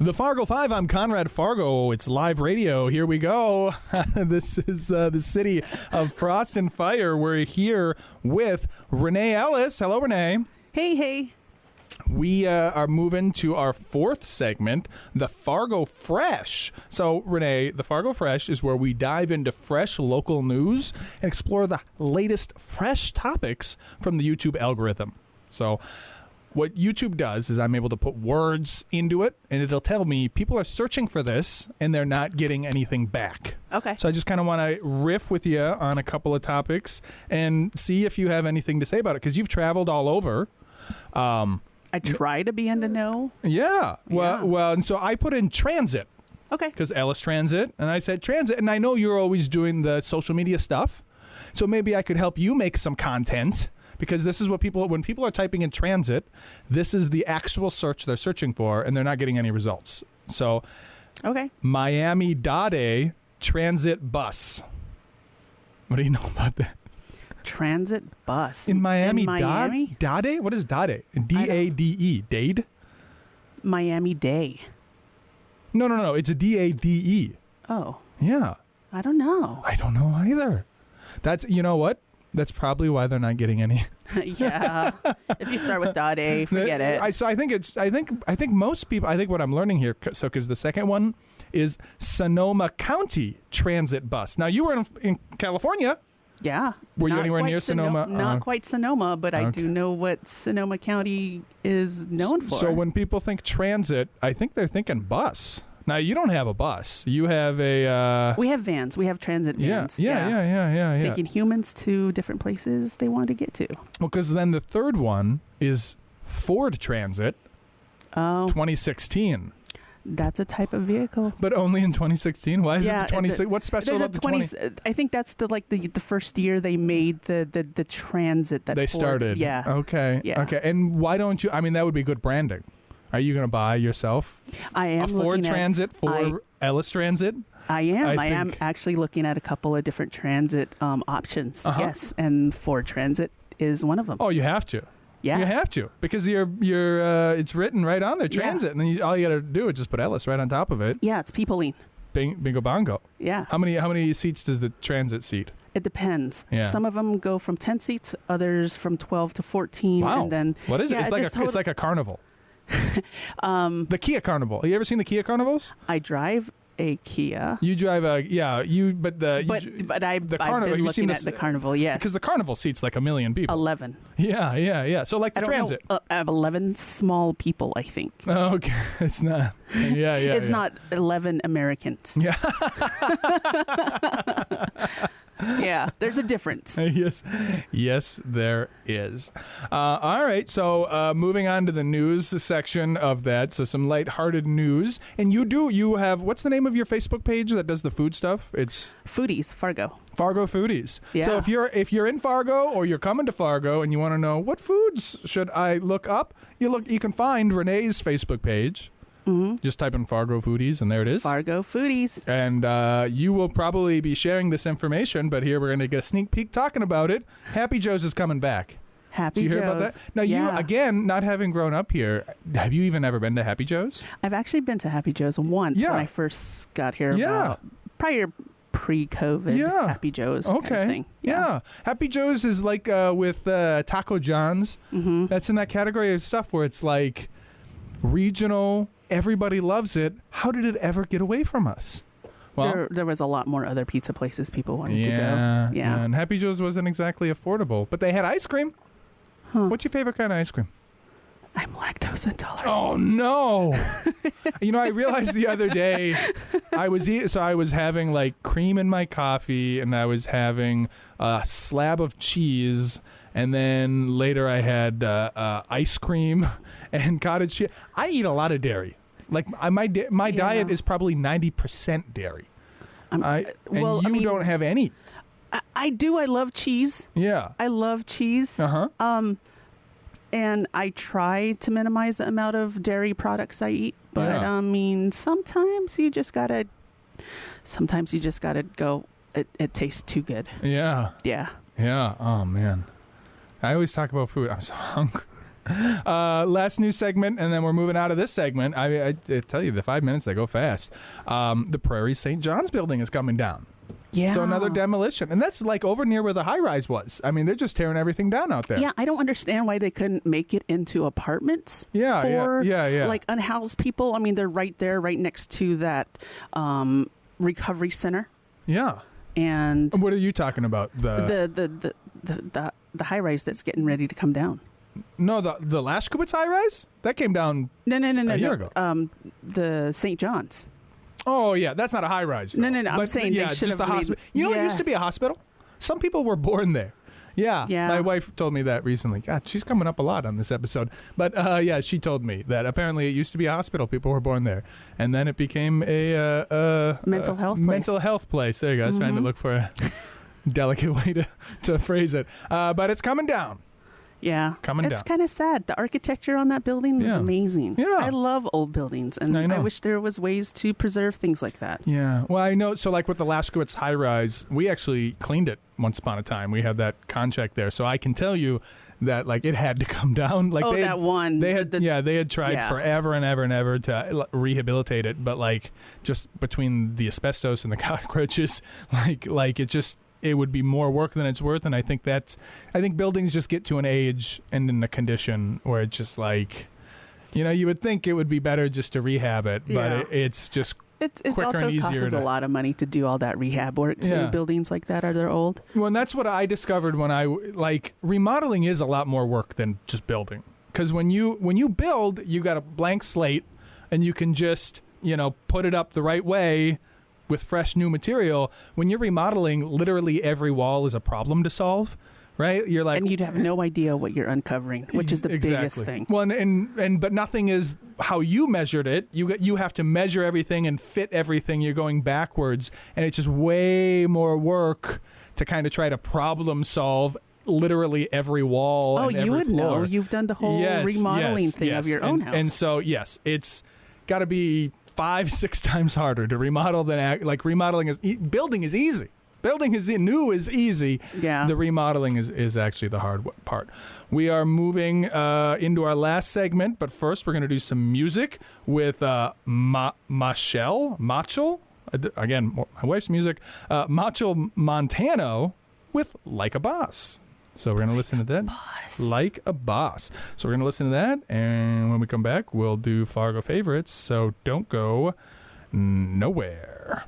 The Fargo 5, I'm Conrad Fargo. It's live radio. Here we go. This is the city of Frost and Fire. We're here with Renee Ellis. Hello, Renee. Hey. We are moving to our fourth segment, the Fargo Fresh. So, Renee, the Fargo Fresh is where we dive into fresh local news and explore the latest fresh topics from the YouTube algorithm. So, what YouTube does is I'm able to put words into it, and it'll tell me people are searching for this, and they're not getting anything back. Okay. So I just kind of want to riff with you on a couple of topics and see if you have anything to say about it, because you've traveled all over. I try to be in the know. Yeah. Well, and so I put in transit. Okay. Because Ellis Transit, and I said transit, and I know you're always doing the social media stuff, so maybe I could help you make some content. Because this is what when people are typing in transit, this is the actual search they're searching for, and they're not getting any results. So, okay. Miami-Dade transit bus. What do you know about that? Transit bus. In Miami? Dade? What is Dade? D-A-D-E. Dade? Miami Day. No. It's a D-A-D-E. Oh. Yeah. I don't know. I don't know either. You know what? That's probably why they're not getting any. Yeah. If you start with Dade, forget it. I think most people. I think what I'm learning here. So, because the second one is Sonoma County Transit Bus. Now, you were in California. Yeah. Were you anywhere near Sonoma? Not quite Sonoma, but I do know what Sonoma County is known for. So, when people think transit, I think they're thinking bus. Now, you don't have a bus. You have a... we have vans. We have transit vans. Yeah. Taking humans to different places they want to get to. Well, because then the third one is Ford Transit 2016. That's a type of vehicle. But only in 2016? Why is it the 26? What's special about the 20? I think that's the first year they made the transit that they Ford, started. Yeah. Okay. Yeah. Okay. And why don't you... I mean, that would be good branding. Are you going to buy yourself I am a Ford Transit for Ellis Transit? I am actually looking at a couple of different transit options. Uh-huh. Yes, and Ford Transit is one of them. Oh, you have to. Yeah, you have to, because you're it's written right on there, transit, and then all you got to do is just put Ellis right on top of it. Yeah, it's people-ing. Bingo bongo. Yeah. How many seats does the transit seat? It depends. Yeah. Some of them go from 10 seats, others from 12 to 14. Wow. And then what is it? It's like a carnival. The Kia Carnival. Have you ever seen the Kia Carnivals? I drive a Kia. You drive a but I've been looking at the Carnival. Yes, because the Carnival seats like 1 million people. 11. Yeah. So like the transit. I have 11 small people, I think. Oh, okay, it's not. Yeah. It's not 11 Americans. Yeah. Yeah, there's a difference. Yes, there is. All right, so moving on to the news section of that. So some lighthearted news, and you have what's the name of your Facebook page that does the food stuff? It's Foodies Fargo. Fargo Foodies. Yeah. So if you're in Fargo or you're coming to Fargo and you want to know what foods should I look up, you can find Renee's Facebook page. Mm-hmm. Just type in Fargo Foodies, and there it is. Fargo Foodies. And you will probably be sharing this information, but here we're going to get a sneak peek talking about it. Happy Joe's is coming back. Happy Joe's. Did you hear about that? Now, you, again, not having grown up here, have you even ever been to Happy Joe's? I've actually been to Happy Joe's once when I first got here. Prior pre-COVID Happy Joe's kind of thing. Yeah. Happy Joe's is like with Taco John's. Mm-hmm. That's in that category of stuff where it's like regional, everybody loves it. How did it ever get away from us? Well, there was a lot more other pizza places people wanted to go. Yeah, and Happy Joe's wasn't exactly affordable, but they had ice cream. Huh. What's your favorite kind of ice cream? I'm lactose intolerant. Oh, no. I realized the other day I was having like cream in my coffee, and I was having a slab of cheese, and then later I had ice cream and cottage cheese. I eat a lot of dairy. Like my diet is probably 90% dairy. You don't have any. I do. I love cheese. Yeah. I love cheese. Uh-huh. And I try to minimize the amount of dairy products I eat, but sometimes you just gotta go. It tastes too good. Yeah. Yeah. Yeah. Oh man, I always talk about food. I'm so hungry. Last news segment, and then we're moving out of this segment. I tell you, the 5 minutes, they go fast. The Prairie St. John's building is coming down. Yeah. So another demolition. And that's like over near where the high-rise was. I mean, they're just tearing everything down out there. Yeah, I don't understand why they couldn't make it into apartments for like unhoused people. I mean, they're right there, right next to that recovery center. Yeah. And what are you talking about? The high rise that's getting ready to come down. No, the Lashkowitz high-rise? That came down a year ago. The St. John's. Oh, yeah. That's not a high-rise. No. I'm saying yeah, they should just the have hospital. You know, it used to be a hospital. Some people were born there. Yeah. My wife told me that recently. God, she's coming up a lot on this episode. But, yeah, she told me that apparently it used to be a hospital. People were born there. And then it became a mental health place. Mental health place. There you go. I was trying to look for a delicate way to phrase it. But it's coming down. Yeah. Coming down. It's kind of sad. The architecture on that building is amazing. Yeah. I love old buildings, and I wish there was ways to preserve things like that. Yeah. Well, I know. So, like with the Lashkowitz high-rise, we actually cleaned it once upon a time. We had that contract there. So I can tell you that, like, it had to come down. Like that one. They had tried forever and ever and ever to rehabilitate it. But, like, just between the asbestos and the cockroaches, like it just... It would be more work than it's worth, and I think buildings just get to an age and in a condition where it's just like, you know, you would think it would be better just to rehab it, but it's just it's quicker also and easier. Costs a lot of money to do all that rehab work to buildings like that. Are they old? Well, and that's what I discovered when remodeling is a lot more work than just building, because when you build, you got a blank slate, and you can just put it up the right way with fresh new material. When you're remodeling, literally every wall is a problem to solve, right? You're like, and you'd have no idea what you're uncovering, which is the biggest thing. Well, but nothing is how you measured it. You have to measure everything and fit everything. You're going backwards, and it's just way more work to kind of try to problem solve literally every wall. Oh, and every you would floor. know. You've done the whole remodeling thing of your own house, and so it's got to be 5-6 times harder to remodel than remodeling is. Building is easy. Building is new is easy. Yeah. The remodeling is actually the hard part. We are moving into our last segment, but first we're going to do some music with Machel. Again, my wife's music. Machel Montano with Like a Boss. So we're going to listen to that. Like a Boss. So we're going to listen to that, and when we come back, we'll do Fargo favorites. So don't go nowhere.